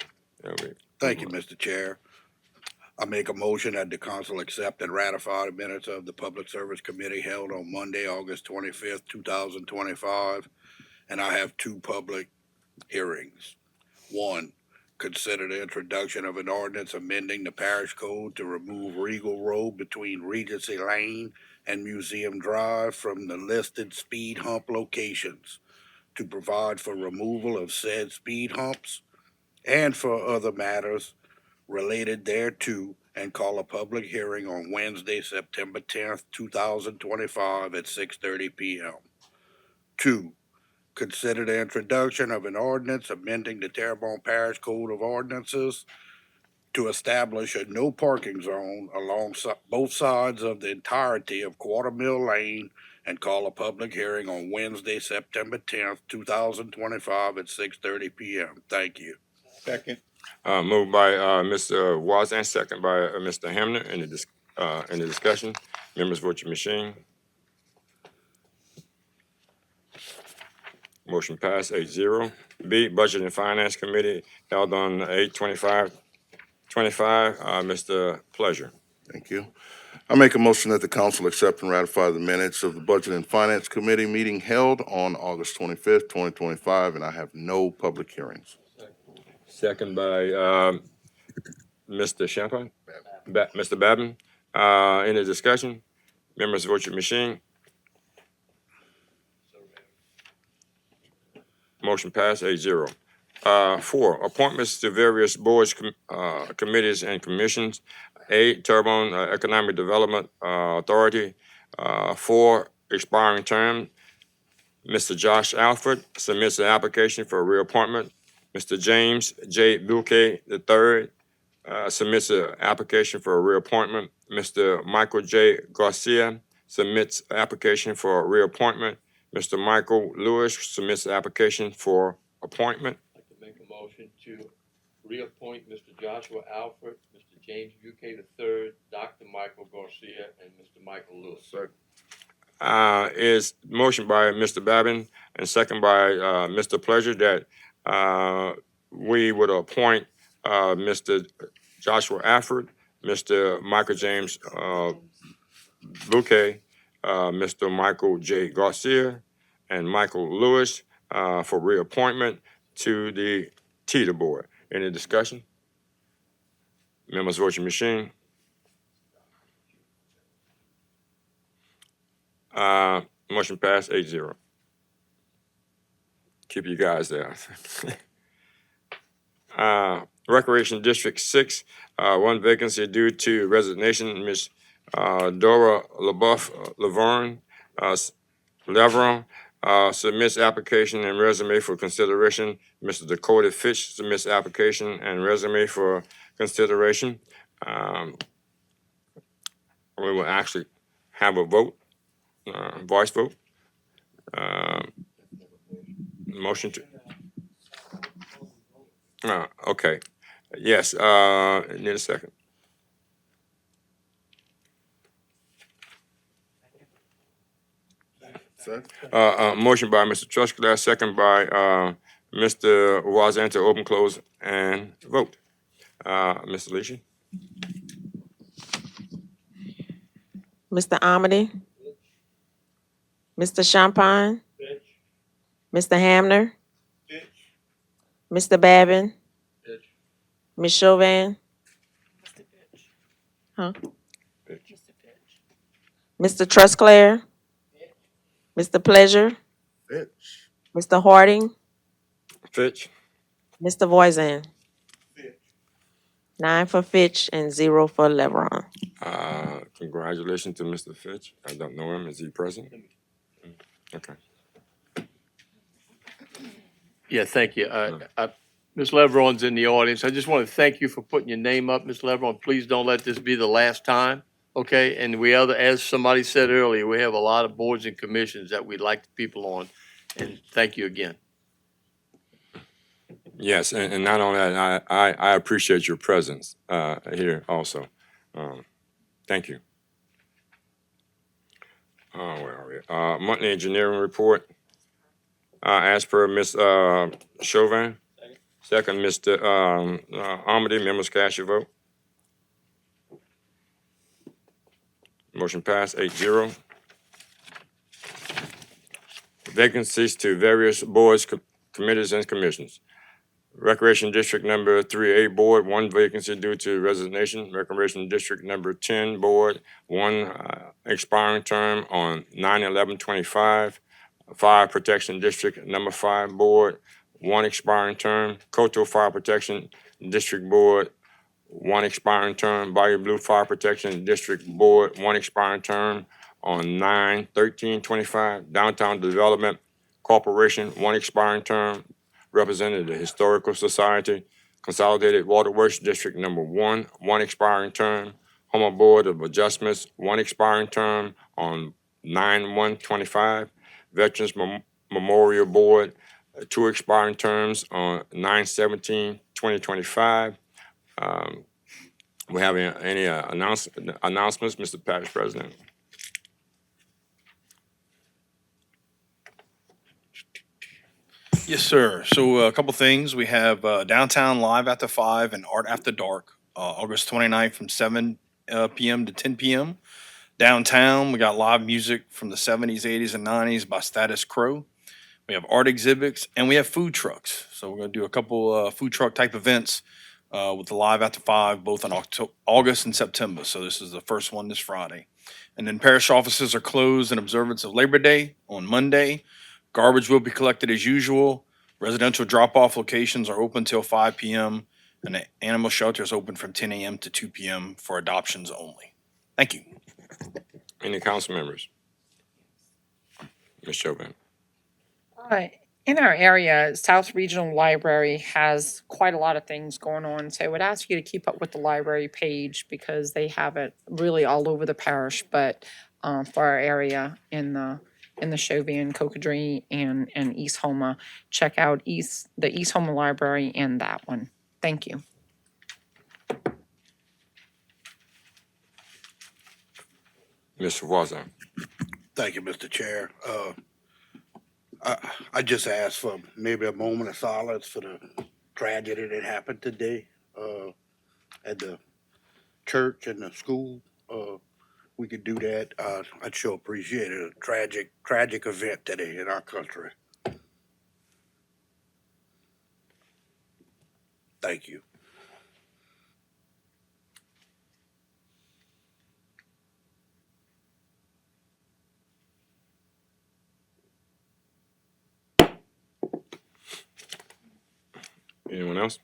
Thank you, Mr. Chair. I make a motion that the council accept and ratify the minutes of the Public Service Committee held on Monday, August 25th, 2025. And I have 2 public hearings. 1, consider the introduction of an ordinance amending the parish code to remove Regal Road between Regency Lane and Museum Drive from the listed speed hump locations, to provide for removal of said speed humps and for other matters related thereto, and call a public hearing on Wednesday, September 10th, 2025 at 6:30 p.m. 2, consider the introduction of an ordinance amending the Terrebonne Parish Code of Ordinances to establish a no parking zone along both sides of the entirety of Quarter Mill Lane, and call a public hearing on Wednesday, September 10th, 2025 at 6:30 p.m. Thank you. Second. Moved by Mr. Wazan, second by Mr. Hamner. Any discussion? Members vote your machine. Motion passed, 8-0. B, Budget and Finance Committee held on 8/25/25. Mr. Pleasure. Thank you. I make a motion that the council accept and ratify the minutes of the Budget and Finance Committee meeting held on August 25th, 2025, and I have no public hearings. Second by Mr. Champagne. Mr. Babin. Any discussion? Members vote your machine. Motion passed, 8-0. 4, appointments to various boards, committees, and commissions. 8, Terrebonne Economic Development Authority, 4, expiring term. Mr. Josh Alford submits an application for reappointment. Mr. James J. Bouquet III submits an application for reappointment. Mr. Michael J. Garcia submits an application for reappointment. Mr. Michael Lewis submits an application for appointment. I'd like to make a motion to reappoint Mr. Joshua Alford, Mr. James Buquet III, Dr. Michael Garcia, and Mr. Michael Lewis. Is motion by Mr. Babin and second by Mr. Pleasure that we would appoint Mr. Joshua Alford, Mr. Michael James Bouquet, Mr. Michael J. Garcia, and Michael Lewis for reappointment to the TETA Board. Any discussion? Members, vote your machine. Motion passed 8-0. Keep you guys there. Recreation District 6, one vacancy due to resignation, Ms. Dora LaBeouf Laverne Leveron submits application and resume for consideration. Mr. Dakota Fitch submits application and resume for consideration. We will actually have a vote, voice vote. Motion to. Okay. Yes, need a second. Motion by Mr. Truscott, second by Mr. Wazan to open, close, and vote. Mr. Leahy? Mr. Amity, Mr. Champagne, Mr. Hamner, Mr. Babin, Ms. Chauvin, Mr. Trusclair, Mr. Pleasure, Fitch. Mr. Harding, Fitch. Mr. Voisin. 9 for Fitch and 0 for Leveron. Congratulations to Mr. Fitch. I don't know him. Is he present? Okay. Yeah, thank you. Ms. Leveron's in the audience. I just want to thank you for putting your name up, Ms. Leveron. Please don't let this be the last time, okay? And as somebody said earlier, we have a lot of boards and commissions that we'd like the people on, and thank you again. Yes, and not only that, I appreciate your presence here also. Thank you. Where are we? Monthly engineering report. As per Ms. Chauvin. Second, Mr. Amity. Members cast your vote. Motion passed 8-0. Vacancies to various boards, committees, and commissions. Recreation District Number 3A Board, one vacancy due to resignation. Recreation District Number 10 Board, one expiring term on 9/11/25. Fire Protection District Number 5 Board, one expiring term. Coastal Fire Protection District Board, one expiring term. Bayou Blue Fire Protection District Board, one expiring term on 9/13/25. Downtown Development Corporation, one expiring term. Represented the Historical Society, Consolidated Waterworks District Number 1, one expiring term. Homer Board of Adjustments, one expiring term on 9/1/25. Veterans Memorial Board, two expiring terms on 9/17/2025. We have any announcements, Mr. Parish President? Yes, sir. So a couple things. We have Downtown Live After 5 and Art After Dark, August 29th from 7 p.m. to 10 p.m. Downtown, we got live music from the 70s, 80s, and 90s by Status Quo. We have art exhibits, and we have food trucks. So we're going to do a couple food truck type events with the Live After 5, both in August and September. So this is the first one this Friday. And then parish offices are closed in observance of Labor Day on Monday. Garbage will be collected as usual. Residential drop-off locations are open till 5 p.m. and the animal shelter is open from 10 a.m. to 2 p.m. for adoptions only. Thank you. Any council members? Ms. Chauvin. In our area, South Regional Library has quite a lot of things going on. So I would ask you to keep up with the library page because they have it really all over the parish. But for our area in the Chauvin, Cocodrie, and East Homa, check out the East Homa Library and that one. Thank you. Mr. Wazan. Thank you, Mr. Chair. I just ask for maybe a moment of silence for the tragedy that happened today at the church and the school. We could do that. I'd sure appreciate it. A tragic event today in our country. Thank you. Anyone else?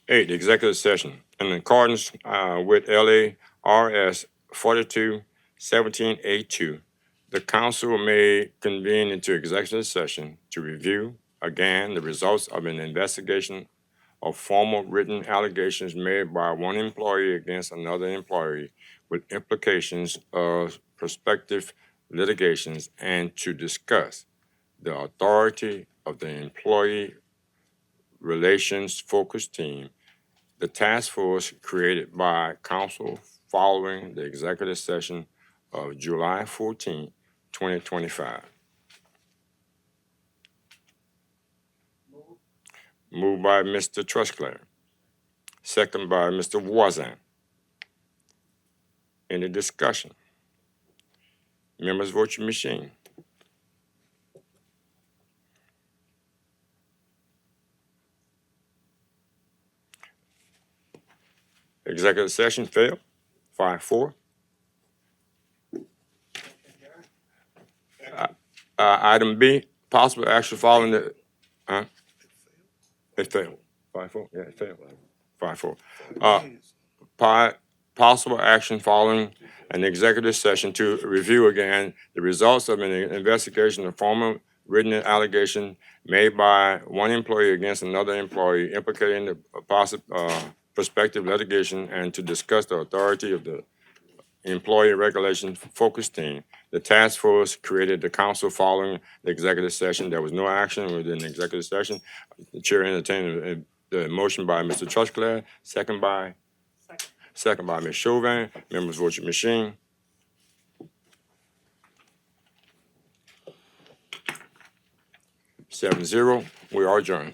8, executive session. In accordance with LARS 4217A2, the council may convene into executive session to review again the results of an investigation of formal written allegations made by one employee against another employee with implications of prospective litigations and to discuss the authority of the employee relations focus team, the task force created by council following the executive session of July 14, 2025. Moved by Mr. Trusclair, second by Mr. Wazan. Any discussion? Members, vote your machine. Executive session failed. 5-4. Item B, possible action following the, it failed. 5-4, yeah, it failed. 5-4. Possible action following an executive session to review again the results of an investigation of formal written allegation made by one employee against another employee implicating the prospective litigation and to discuss the authority of the employee regulation focus team. The task force created the council following the executive session. There was no action within the executive session. The chair entertained the motion by Mr. Trusclair, second by Ms. Chauvin. Members, vote your machine. 7-0. We are adjourned.